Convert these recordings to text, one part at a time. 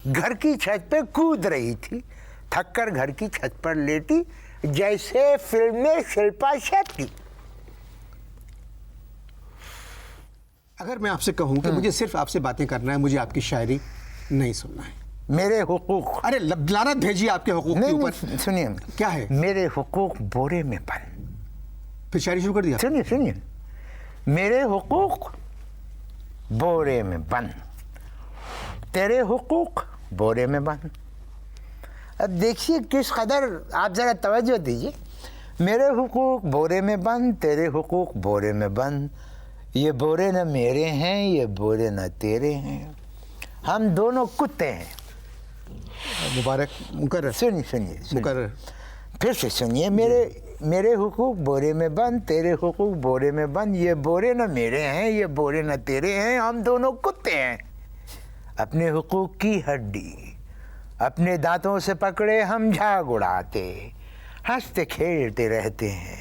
घर की छत पे कूद रही थी, थककर घर की छत पर लेटी, जैसे फिल्म में शिल्पा शेट्टी। अगर मैं आपसे कहूं कि मुझे सिर्फ आपसे बातें करना है, मुझे आपकी शायरी नहीं सुनना है। मेरे हुकूक, अरे लानत भेजिए आपके हुकूक के ऊपर। सुनिए, क्या है? मेरे हुकूक बोरे में बंद। फिर शायरी शुरू कर दिया। सुनिए सुनिए, मेरे हुकूक बोरे में बंद, तेरे हुकूक बोरे में बंद। अब देखिए किस कदर, आप ज़रा तवज्जो दीजिए। मेरे हुकूक बोरे में बंद, तेरे हुकूक बोरे में बंद, ये बोरे न मेरे हैं, ये बोरे न तेरे हैं, हम दोनों कुत्ते हैं। मुबारक मुकर्रर। सुनिए सुनिए मुकर्रर। फिर से सुनिए, मेरे हुकूक बोरे में बंद, तेरे हुकूक बोरे में बंद, ये बोरे न मेरे हैं, ये बोरे न तेरे हैं, हम दोनों कुत्ते हैं। अपने हुकूक की हड्डी अपने दांतों से पकड़े हम झाग उड़ाते, हंसते खेलते रहते हैं,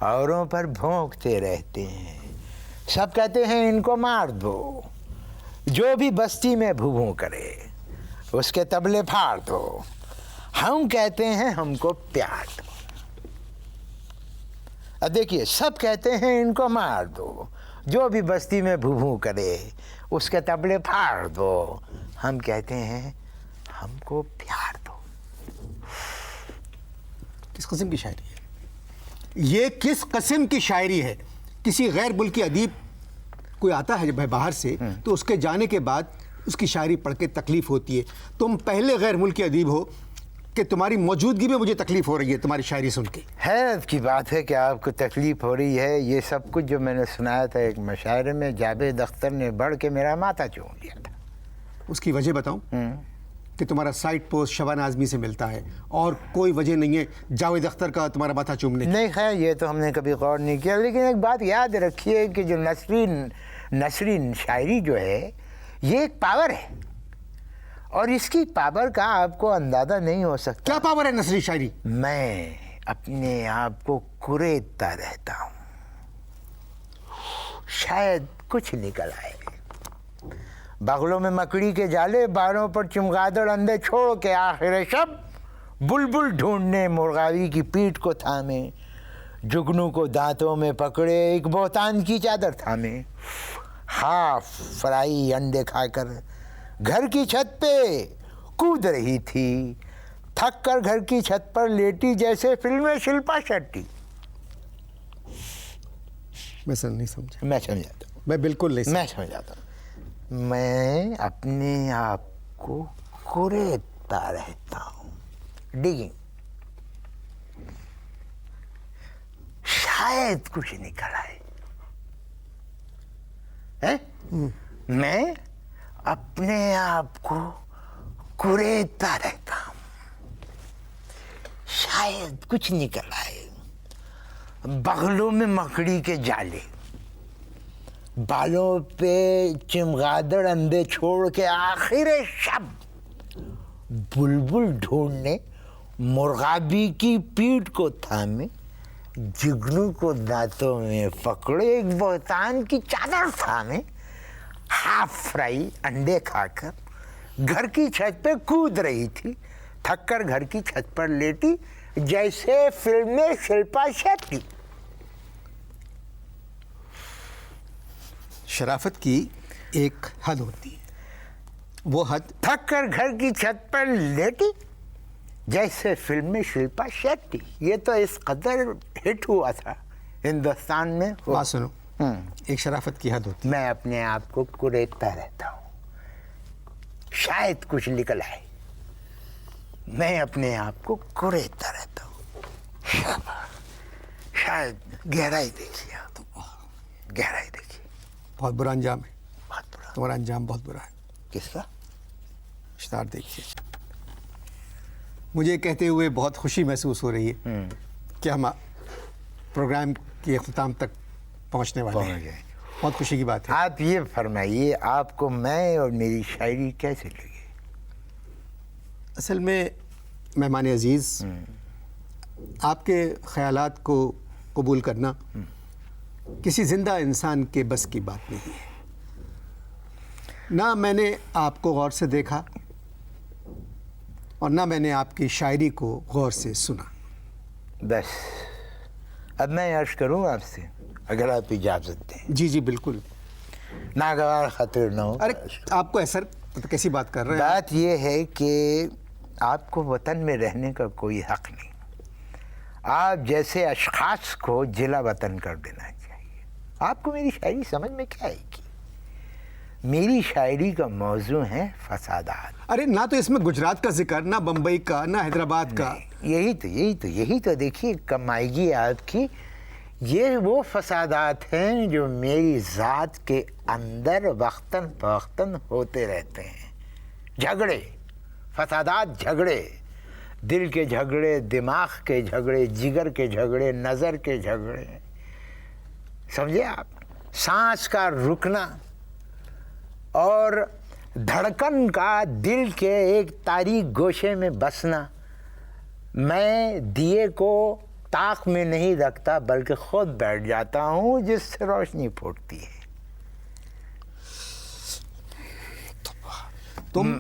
औरों पर भौंकते रहते हैं। सब कहते हैं इनको मार दो, जो भी बस्ती में भू करे उसके तबले फाड़ दो। हम कहते हैं हमको प्यार दो। अब देखिए, सब कहते हैं इनको मार दो, जो भी बस्ती में भू करे उसके तबले फाड़ दो। हम कहते हैं हमको प्यार दो। किस किस्म की शायरी है ये? किस किस्म की शायरी है? किसी गैर मुल्की अदीब कोई आता है जब बाहर से, तो उसके जाने के बाद उसकी शायरी पढ़ के तकलीफ होती है। तुम पहले गैर मुल्की अदीब हो कि तुम्हारी मौजूदगी में मुझे तकलीफ हो रही है तुम्हारी शायरी सुन के। हैरत की बात है कि आपको तकलीफ हो रही है। ये सब कुछ जो मैंने सुनाया था एक मुशायरे में, जावेद अख्तर ने बढ़ के मेरा माथा चूम लिया था। उसकी वजह बताऊं? कि तुम्हारा साइड पोस्ट शबाना आज़मी से मिलता है और कोई वजह नहीं है जावेद अख्तर का तुम्हारा माथा चूमने की। नहीं, खैर ये तो हमने कभी गौर नहीं किया, लेकिन एक बात याद रखिए कि जो नसरी शायरी जो है ये एक पावर है, और इसकी पावर का आपको अंदाज़ा नहीं हो सकता। क्या पावर है नसरी शायरी? मैं अपने आप को कुरेदता रहता हूँ, शायद कुछ निकल आए। बगलों में मकड़ी के जाले, बालों पर चमगादड़ अंधे छोड़ के आखिर शब बुलबुल ढूंढने मुर्गावी की पीठ को थामे, जुगनू को दांतों में पकड़े एक बोतान की चादर थामे, हाफ फ्राई अंडे खाकर घर की छत पे कूद रही थी, थक कर घर की छत पर लेटी, जैसे फिल्म में शिल्पा शेट्टी। मैं सर नहीं समझा। मैं समझाता हूँ, मैं बिल्कुल नहीं मैं समझाता हूँ। मैं अपने आप को कुरेदता रहता हूँ, डिगिंग, शायद कुछ निकल आए। मैं अपने आप को कुरेदता रहता हूँ, शायद कुछ निकल आए। बगलों में मकड़ी के जाले, बालों पे चमगादड़ अंधे छोड़ के आखिर शब बुलबुल ढूंढने मुर्गाबी की पीठ को थामे, जुगनू को दांतों में पकड़े एक बोतान की चादर थामे, हाफ फ्राई अंडे खाकर घर की छत पे कूद रही थी, थककर घर की छत पर लेटी, जैसे फिल्म में शिल्पा शेट्टी। शराफत की एक हद होती है, वो हद थक कर घर की छत पर लेटी, जैसे फिल्म में शिल्पा शेट्टी। ये तो इस कदर हिट हुआ था हिंदुस्तान में। बात सुनो, एक शराफत की हद होती है। मैं अपने आप को कुरेदता रहता हूँ, शायद कुछ निकल आए। मैं अपने आप को कुरेदता रहता हूँ, शायद गहराई देखिए आप, गहराई देखिए। बहुत बुरा अंजाम है, बहुत बुरा। तुम्हारा अंजाम बहुत बुरा है। किसका? इश्तार देखिए। मुझे कहते हुए बहुत खुशी महसूस हो रही है कि हम प्रोग्राम के अख्ताम तक पहुंचने वाले हैं। बहुत खुशी की बात है। आप ये फरमाइए, आपको मैं और मेरी शायरी कैसे लगी? असल में मेहमान अजीज़, आपके ख़यालात को कबूल करना किसी ज़िंदा इंसान के बस की बात नहीं है। ना मैंने आपको गौर से देखा, और ना मैंने आपकी शायरी को गौर से सुना। बस अब मैं अर्ज करूँ आपसे, अगर आप इजाज़त दें। जी जी बिल्कुल। नागवार खातिर न हो। अरे आपको ऐसा तो कैसी बात कर रहे हैं? बात ये है कि आपको वतन में रहने का कोई हक नहीं। आप जैसे अशखास को जिला वतन कर देना चाहिए। आपको मेरी शायरी समझ में क्या आएगी? मेरी शायरी का मौजू है फसादात। अरे ना तो इसमें गुजरात का जिक्र, ना बम्बई का, ना हैदराबाद का। यही तो देखिए कमाईगी आपकी। ये वो फसादात हैं जो मेरी ज़ात के अंदर वक्तन फ़वक्तन होते रहते हैं। झगड़े, फसादात, झगड़े, दिल के झगड़े, दिमाग के झगड़े, जिगर के झगड़े, नज़र के झगड़े, समझे आप? सांस का रुकना और धड़कन का दिल के एक तारीक गोशे में बसना। मैं दिए को ताक में नहीं रखता बल्कि खुद बैठ जाता हूँ जिससे रोशनी फूटती है। तुम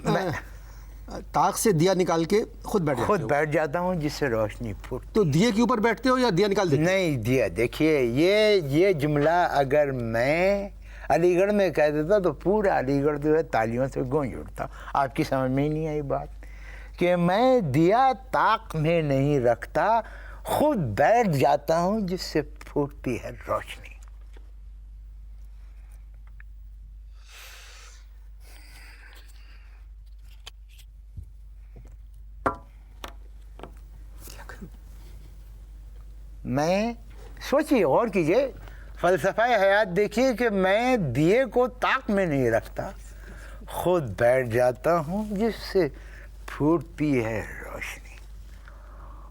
ताक से दिया निकाल के खुद बैठ जाता हूँ जिससे रोशनी फूट। तो दिए के ऊपर बैठते हो या दिया निकाल देते हो? नहीं, दिया। देखिए ये जुमला अगर मैं अलीगढ़ में कह देता तो पूरा अलीगढ़ जो है तालियों से गूंज उठता। आपकी समझ में ही नहीं आई बात कि मैं दिया ताक में नहीं रखता, खुद बैठ जाता हूँ जिससे फूटती है रोशनी। मैं सोचिए, गौर कीजिए, फ़लसफ़ा हयात देखिए कि मैं दिए को ताक में नहीं रखता, खुद बैठ जाता हूँ जिससे फूटती है रोशनी।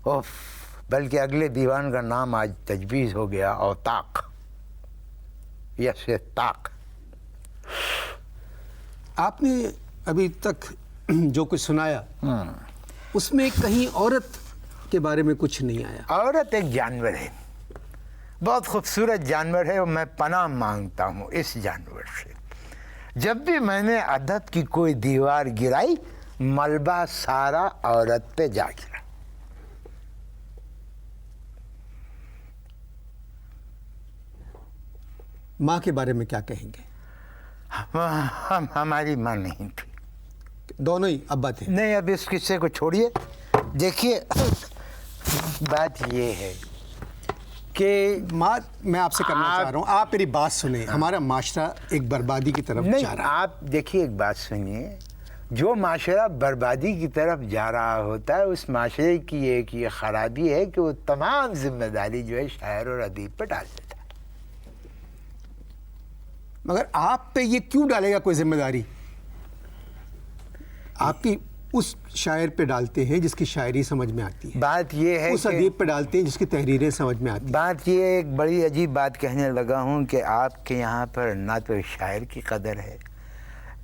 ओफ, बल्कि अगले दीवान का नाम आज तजवीज़ हो गया, औताक या से ताक। आपने अभी तक जो कुछ सुनाया उसमें कहीं औरत के बारे में कुछ नहीं आया। औरत एक जानवर है, बहुत खूबसूरत जानवर है और मैं पनाह मांगता हूँ इस जानवर से। जब भी मैंने अदब की कोई दीवार गिराई, मलबा सारा औरत पे जा गिरा। माँ के बारे में क्या कहेंगे? हमारी माँ नहीं थी। दोनों ही अब्बा थे? नहीं, अब इस किस्से को छोड़िए। देखिए बात ये है कि माँ, मैं आपसे करना चाह रहा हूँ, आप मेरी बात सुने। हमारा माशरा एक बर्बादी की तरफ नहीं, जा रहा है। आप देखिए, एक बात सुनिए, जो माशरा बर्बादी की तरफ जा रहा होता है उस माशरे की एक ये खराबी है कि वो तमाम जिम्मेदारी जो है शायर और अदीब पर डाल देता है। मगर आप पे ये क्यों डालेगा कोई जिम्मेदारी? आपकी उस शायर पे डालते हैं जिसकी शायरी समझ में आती है। बात ये है उस अदीब पे डालते हैं जिसकी तहरीरें समझ में आती हैं। बात ये एक बड़ी अजीब बात कहने लगा हूँ कि आपके यहाँ पर ना तो शायर की कदर है,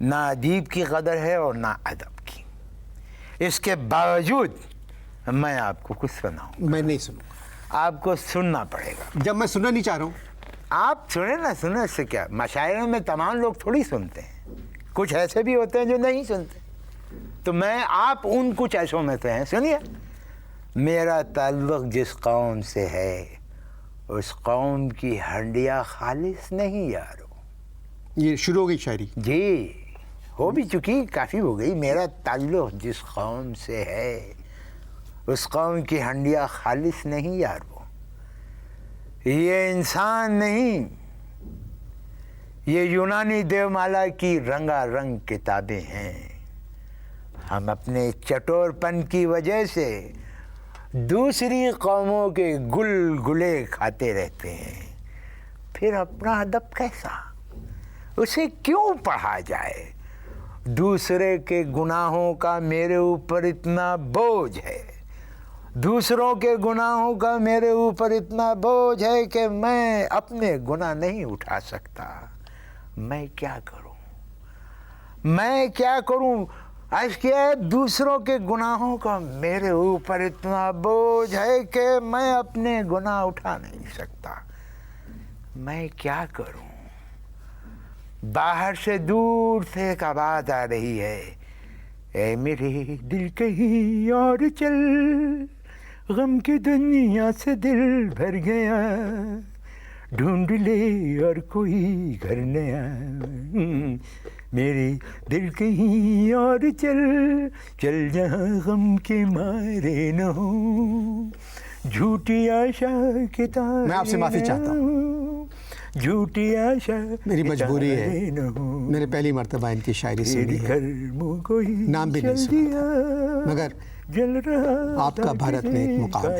ना अदीब की कदर है और ना अदब की। इसके बावजूद मैं आपको कुछ सुनाऊँ। मैं नहीं सुनूंगा। आपको सुनना पड़ेगा। जब मैं सुनना नहीं चाह रहा हूँ। आप सुने ना, सुने, इससे क्या? मशायरों में तमाम लोग थोड़ी सुनते हैं, कुछ ऐसे भी होते हैं जो नहीं सुनते। तो मैं आप उन कुछ ऐसों में से हैं। सुनिए, मेरा ताल्लुक़ जिस कौम से है उस कौम की हंडिया खालिस नहीं यारो। ये शुरू हो गई शायरी? जी, हो भी चुकी, काफ़ी हो गई। मेरा ताल्लुक़ जिस कौम से है उस कौम की हंडिया खालिस नहीं यारो। ये इंसान नहीं, ये यूनानी देवमाला की रंगारंग किताबें हैं। हम अपने चटोरपन की वजह से दूसरी कौमों के गुलगुले खाते रहते हैं। फिर अपना अदब कैसा? उसे क्यों पढ़ा जाए? दूसरे के गुनाहों का मेरे ऊपर इतना बोझ है, दूसरों के गुनाहों का मेरे ऊपर इतना बोझ है कि मैं अपने गुनाह नहीं उठा सकता। मैं क्या करूं? मैं क्या करूं? आज क्या है, दूसरों के गुनाहों का मेरे ऊपर इतना बोझ है कि मैं अपने गुनाह उठा नहीं सकता। मैं क्या करूं? बाहर से दूर से एक आवाज़ आ रही है, ऐ मेरे दिल कहीं और चल, गम की दुनिया से दिल भर गया, ढूंढ ले और कोई घर नया। मेरे दिल कहीं और चल, चल जहाँ गम के मारे न हो, झूठी आशा के तारे। मैं आपसे माफ़ी चाहता हूँ, झूठी आशा मेरी मजबूरी है, न हो, मैंने पहली मर्तबा इनकी शायरी सुनी है, नाम भी नहीं सुना था, मगर जल रहा आपका भारत में एक मुकाम है।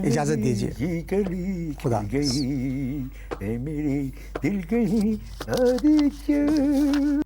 इजाज़त दीजिए, खुदा हाफ़िज़। मेरे दिल कहीं और चल।